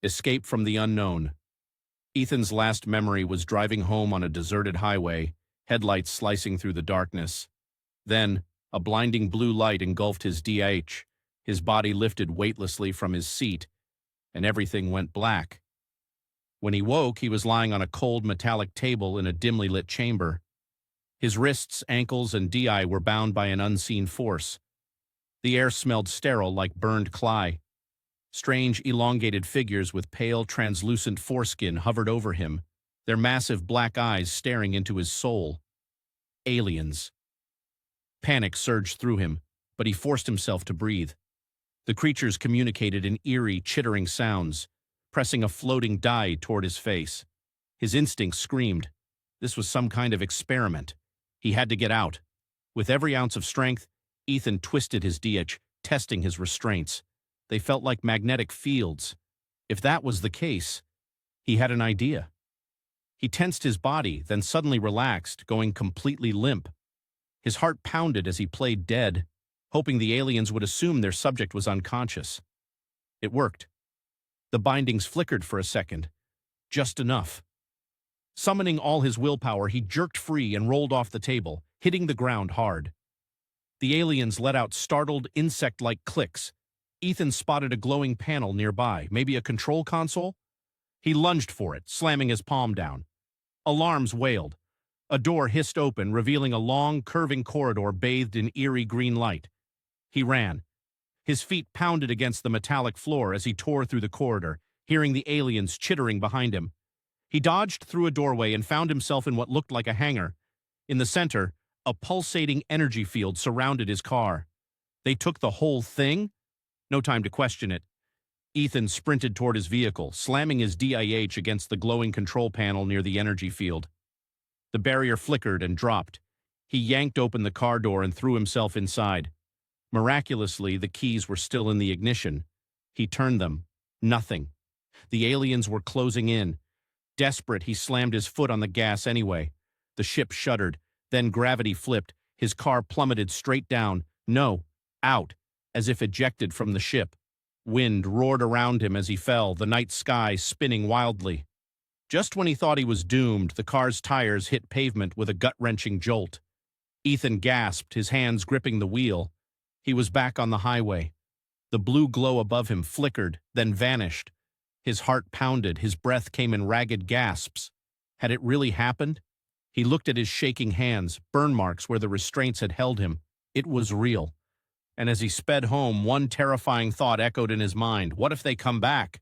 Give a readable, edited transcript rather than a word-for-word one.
Escape from the unknown. Ethan's last memory was driving home on a deserted highway, headlights slicing through the darkness. Then, a blinding blue light engulfed his DH. His body lifted weightlessly from his seat, and everything went black. When he woke, he was lying on a cold metallic table in a dimly lit chamber. His wrists, ankles, and DI were bound by an unseen force. The air smelled sterile like burned cly. Strange, elongated figures with pale, translucent foreskin hovered over him, their massive black eyes staring into his soul. Aliens. Panic surged through him, but he forced himself to breathe. The creatures communicated in eerie, chittering sounds, pressing a floating die toward his face. His instincts screamed. This was some kind of experiment. He had to get out. With every ounce of strength, Ethan twisted his DH, testing his restraints. They felt like magnetic fields. If that was the case, he had an idea. He tensed his body, then suddenly relaxed, going completely limp. His heart pounded as he played dead, hoping the aliens would assume their subject was unconscious. It worked. The bindings flickered for a second. Just enough. Summoning all his willpower, he jerked free and rolled off the table, hitting the ground hard. The aliens let out startled, insect-like clicks. Ethan spotted a glowing panel nearby, maybe a control console? He lunged for it, slamming his palm down. Alarms wailed. A door hissed open, revealing a long, curving corridor bathed in eerie green light. He ran. His feet pounded against the metallic floor as he tore through the corridor, hearing the aliens chittering behind him. He dodged through a doorway and found himself in what looked like a hangar. In the center, a pulsating energy field surrounded his car. They took the whole thing? No time to question it. Ethan sprinted toward his vehicle, slamming his DIH against the glowing control panel near the energy field. The barrier flickered and dropped. He yanked open the car door and threw himself inside. Miraculously, the keys were still in the ignition. He turned them. Nothing. The aliens were closing in. Desperate, he slammed his foot on the gas anyway. The ship shuddered. Then gravity flipped. His car plummeted straight down. No, out, as if ejected from the ship. Wind roared around him as he fell, the night sky spinning wildly. Just when he thought he was doomed, the car's tires hit pavement with a gut-wrenching jolt. Ethan gasped, his hands gripping the wheel. He was back on the highway. The blue glow above him flickered, then vanished. His heart pounded, his breath came in ragged gasps. Had it really happened? He looked at his shaking hands, burn marks where the restraints had held him. It was real. And as he sped home, one terrifying thought echoed in his mind. What if they come back?